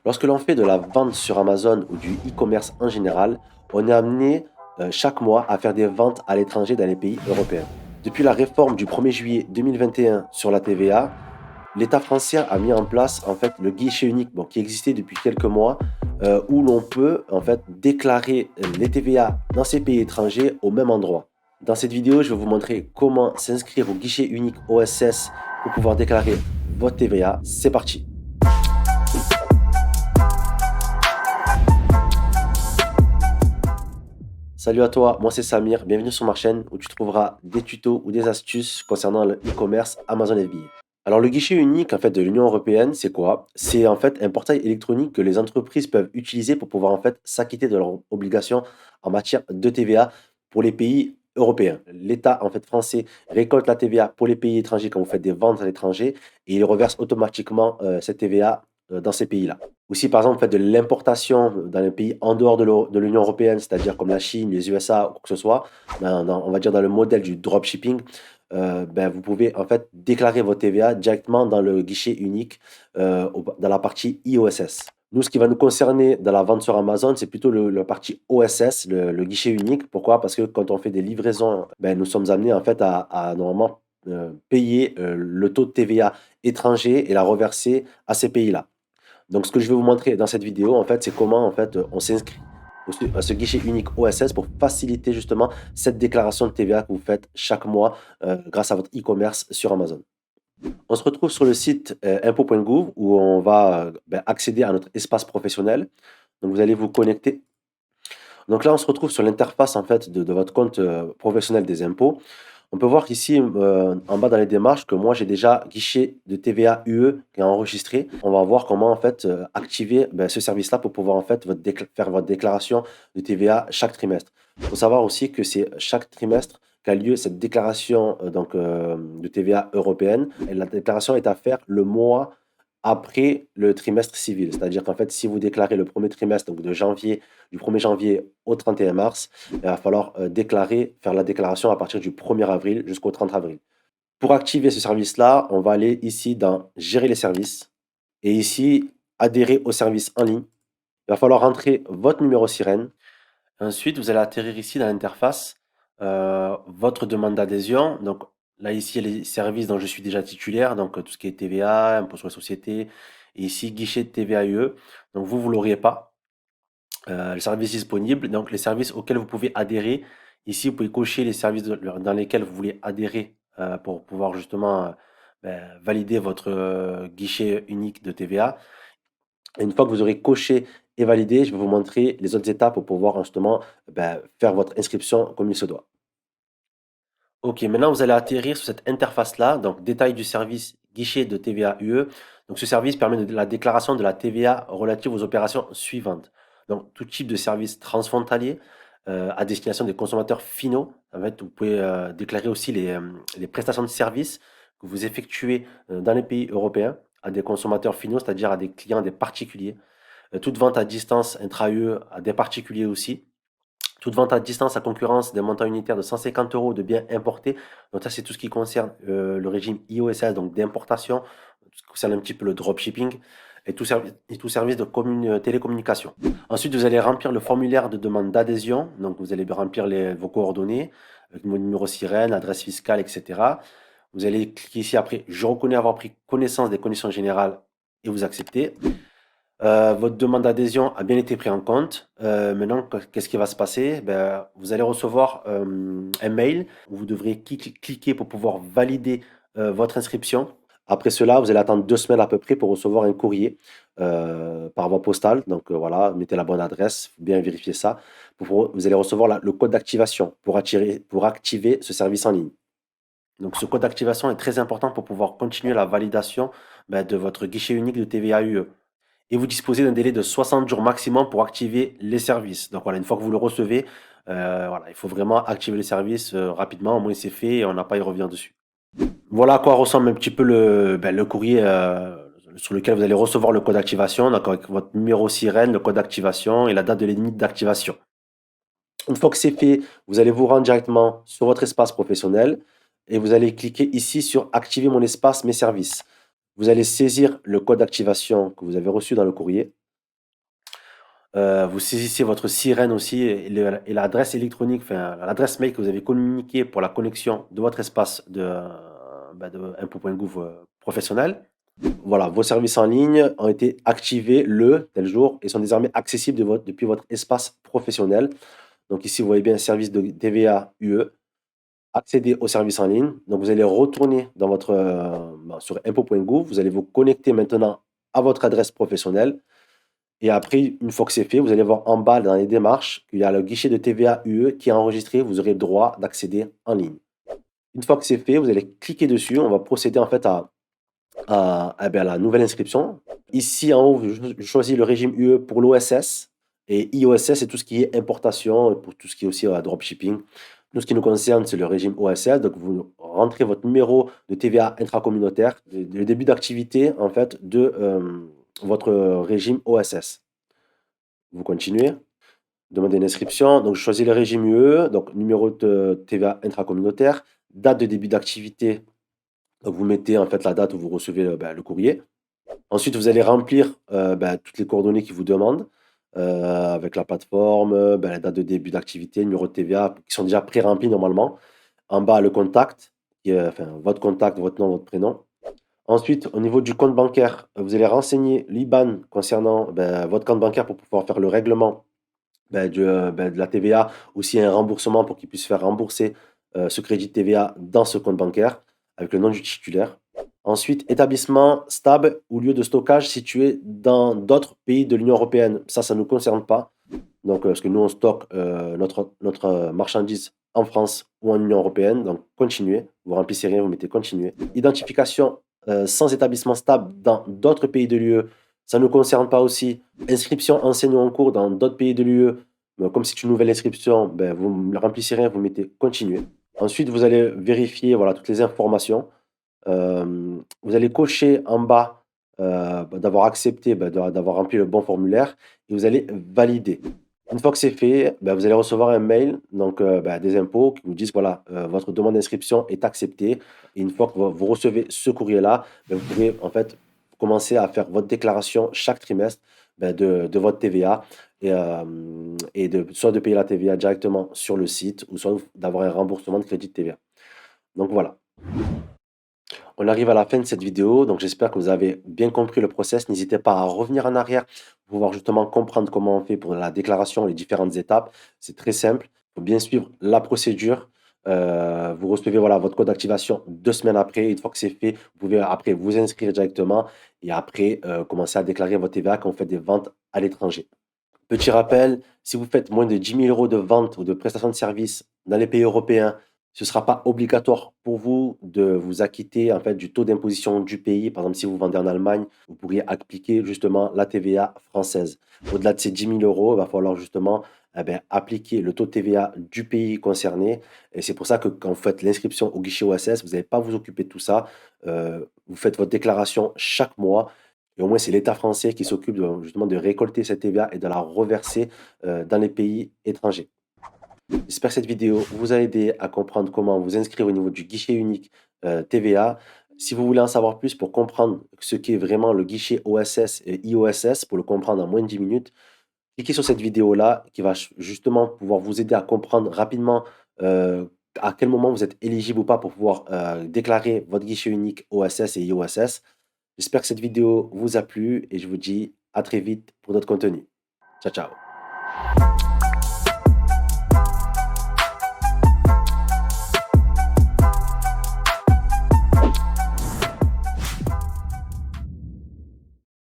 Lorsque l'on fait de la vente sur Amazon ou du e-commerce en général, on est amené chaque mois à faire des ventes à l'étranger dans les pays européens. Depuis la réforme du 1er juillet 2021 sur la TVA, l'État français a mis en place en fait le guichet unique qui existait depuis quelques mois où l'on peut en fait déclarer les TVA dans ces pays étrangers au même endroit. Dans cette vidéo, je vais vous montrer comment s'inscrire au guichet unique OSS pour pouvoir déclarer votre TVA. C'est parti. Salut à toi, moi c'est Samir, bienvenue sur ma chaîne où tu trouveras des tutos ou des astuces concernant le e-commerce Amazon FBA. Alors le guichet unique en fait de l'Union européenne, c'est quoi? C'est en fait un portail électronique que les entreprises peuvent utiliser pour pouvoir en fait s'acquitter de leurs obligations en matière de TVA pour les pays européens. L'État en fait français récolte la TVA pour les pays étrangers quand vous faites des ventes à l'étranger et il reverse automatiquement cette TVA dans ces pays-là. Ou si par exemple vous faites de l'importation dans les pays en dehors de l'Union européenne, c'est-à-dire comme la Chine, les USA ou quoi que ce soit, on va dire dans le modèle du dropshipping, vous pouvez en fait déclarer votre TVA directement dans le guichet unique dans la partie IOSS. Nous, ce qui va nous concerner dans la vente sur Amazon, c'est plutôt la partie OSS, le guichet unique. Pourquoi? Parce que quand on fait des livraisons, nous sommes amenés en fait à normalement payer le taux de TVA étranger et la reverser à ces pays-là. Donc, ce que je vais vous montrer dans cette vidéo, en fait, c'est comment en fait, on s'inscrit à ce guichet unique OSS pour faciliter justement cette déclaration de TVA que vous faites chaque mois grâce à votre e-commerce sur Amazon. On se retrouve sur le site impôts.gouv où on va accéder à notre espace professionnel. Donc, vous allez vous connecter. Donc là, on se retrouve sur l'interface en fait de votre compte professionnel des impôts. On peut voir ici en bas dans les démarches que moi j'ai déjà guichet de TVA UE qui est enregistré. On va voir comment en fait activer ce service-là pour pouvoir en fait faire votre déclaration de TVA chaque trimestre. Il faut savoir aussi que c'est chaque trimestre qu'a lieu cette déclaration de TVA européenne. Et la déclaration est à faire le mois après le trimestre civil. C'est-à-dire qu'en fait, si vous déclarez le premier trimestre, donc du 1er janvier au 31 mars, il va falloir faire la déclaration à partir du 1er avril jusqu'au 30 avril. Pour activer ce service-là, on va aller ici dans Gérer les services et ici adhérer au service en ligne. Il va falloir rentrer votre numéro sirène. Ensuite, vous allez atterrir ici dans l'interface, votre demande d'adhésion. Donc là, ici, il y a les services dont je suis déjà titulaire, donc tout ce qui est TVA, impôt sur les sociétés, et ici, guichet de TVA UE. Donc vous l'auriez pas. Le service disponible, donc les services auxquels vous pouvez adhérer. Ici, vous pouvez cocher les services dans lesquels vous voulez adhérer pour pouvoir justement valider votre guichet unique de TVA. Et une fois que vous aurez coché et validé, je vais vous montrer les autres étapes pour pouvoir justement faire votre inscription comme il se doit. Ok, maintenant vous allez atterrir sur cette interface-là, donc détail du service guichet de TVA UE. Donc ce service permet la déclaration de la TVA relative aux opérations suivantes. Donc tout type de service transfrontalier à destination des consommateurs finaux. En fait, vous pouvez déclarer aussi les prestations de services que vous effectuez dans les pays européens à des consommateurs finaux, c'est-à-dire à des clients, des particuliers. Toute vente à distance intra-UE à des particuliers aussi. Toute vente à distance à concurrence d'un montant unitaire de 150 euros de biens importés. Donc ça, c'est tout ce qui concerne le régime IOSS, donc d'importation, tout ce qui concerne un petit peu le dropshipping et tout service de télécommunication. Ensuite, vous allez remplir le formulaire de demande d'adhésion. Donc vous allez remplir vos coordonnées, avec mon numéro sirène, adresse fiscale, etc. Vous allez cliquer ici après, je reconnais avoir pris connaissance des conditions générales et vous acceptez. Votre demande d'adhésion a bien été prise en compte. Maintenant, qu'est-ce qui va se passer? Vous allez recevoir un mail où vous devrez cliquer pour pouvoir valider votre inscription. Après cela, vous allez attendre 2 semaines à peu près pour recevoir un courrier par voie postale. Donc voilà, mettez la bonne adresse, bien vérifier ça. Vous allez recevoir le code d'activation pour activer ce service en ligne. Donc ce code d'activation est très important pour pouvoir continuer la validation de votre guichet unique de TVA UE. Et vous disposez d'un délai de 60 jours maximum pour activer les services. Donc voilà, une fois que vous le recevez, voilà, il faut vraiment activer les services rapidement, au moins c'est fait et on n'a pas à y revenir dessus. Voilà à quoi ressemble un petit peu le courrier sur lequel vous allez recevoir le code d'activation, donc avec votre numéro sirène, le code d'activation et la date de limite d'activation. Une fois que c'est fait, vous allez vous rendre directement sur votre espace professionnel et vous allez cliquer ici sur Activer mon espace, mes services. Vous allez saisir le code d'activation que vous avez reçu dans le courrier. Vous saisissez votre sirène aussi et l'adresse électronique, enfin l'adresse mail que vous avez communiquée pour la connexion de votre espace de impôts.gouv professionnel. Voilà, vos services en ligne ont été activés le tel jour et sont désormais accessibles depuis votre espace professionnel. Donc ici, vous voyez bien service de TVA UE, accéder aux services en ligne. Donc vous allez retourner dans sur impôts.gouv, vous allez vous connecter maintenant à votre adresse professionnelle. Et après, une fois que c'est fait, vous allez voir en bas dans les démarches qu'il y a le guichet de TVA UE qui est enregistré. Vous aurez le droit d'accéder en ligne. Une fois que c'est fait, vous allez cliquer dessus. On va procéder en fait à la nouvelle inscription. Ici en haut, je choisis le régime UE pour l'OSS et IOSS, c'est tout ce qui est importation et pour tout ce qui est aussi dropshipping. Nous, ce qui nous concerne, c'est le régime OSS. Donc, vous rentrez votre numéro de TVA intracommunautaire, le début d'activité en fait de votre régime OSS. Vous continuez. Demander une inscription. Donc, je choisis le régime UE, donc numéro de TVA intracommunautaire, date de début d'activité. Donc, vous mettez en fait la date où vous recevez le courrier. Ensuite, vous allez remplir toutes les coordonnées qu'ils vous demandent avec la plateforme, la date de début d'activité, numéro de TVA, qui sont déjà pré-remplis normalement. En bas, le contact, enfin, votre contact, votre nom, votre prénom. Ensuite, au niveau du compte bancaire, vous allez renseigner l'IBAN concernant votre compte bancaire pour pouvoir faire le règlement de la TVA, aussi un remboursement pour qu'ils puissent faire rembourser ce crédit de TVA dans ce compte bancaire avec le nom du titulaire. Ensuite, établissement stable ou lieu de stockage situé dans d'autres pays de l'Union européenne. Ça ne nous concerne pas. Donc, parce que nous, on stocke notre marchandise en France ou en Union européenne. Donc, continuez. Vous remplissez rien, vous mettez continuer. Identification sans établissement stable dans d'autres pays de l'UE. Ça ne nous concerne pas aussi. Inscription enseignant en cours dans d'autres pays de l'UE. Comme c'est une nouvelle inscription, vous ne remplissez rien, vous mettez continuer. Ensuite, vous allez vérifier voilà, toutes les informations. Vous allez cocher en bas d'avoir accepté, d'avoir rempli le bon formulaire et vous allez valider. Une fois que c'est fait, vous allez recevoir un mail donc, des impôts qui vous disent voilà, votre demande d'inscription est acceptée. Et une fois que vous recevez ce courrier-là, vous pourrez en fait commencer à faire votre déclaration chaque trimestre de votre TVA et soit de payer la TVA directement sur le site ou soit d'avoir un remboursement de crédit de TVA. Donc voilà. On arrive à la fin de cette vidéo, donc j'espère que vous avez bien compris le process. N'hésitez pas à revenir en arrière pour pouvoir justement comprendre comment on fait pour la déclaration, les différentes étapes. C'est très simple. Il faut bien suivre la procédure. Vous recevez voilà, votre code d'activation 2 semaines après. Une fois que c'est fait, vous pouvez après vous inscrire directement et après commencer à déclarer votre TVA quand vous faites des ventes à l'étranger. Petit rappel, si vous faites moins de 10 000 euros de vente ou de prestations de services dans les pays européens, ce ne sera pas obligatoire pour vous de vous acquitter en fait, du taux d'imposition du pays. Par exemple, si vous vendez en Allemagne, vous pourriez appliquer justement la TVA française. Au-delà de ces 10 000 euros, il va falloir justement appliquer le taux de TVA du pays concerné. Et c'est pour ça que quand vous faites l'inscription au guichet OSS, vous n'allez pas vous occuper de tout ça. Vous faites votre déclaration chaque mois et au moins, c'est l'État français qui s'occupe justement de récolter cette TVA et de la reverser dans les pays étrangers. J'espère que cette vidéo vous a aidé à comprendre comment vous inscrire au niveau du guichet unique TVA. Si vous voulez en savoir plus pour comprendre ce qu'est vraiment le guichet OSS et IOSS, pour le comprendre en moins de 10 minutes, cliquez sur cette vidéo-là qui va justement pouvoir vous aider à comprendre rapidement à quel moment vous êtes éligible ou pas pour pouvoir déclarer votre guichet unique OSS et IOSS. J'espère que cette vidéo vous a plu et je vous dis à très vite pour d'autres contenus. Ciao, ciao.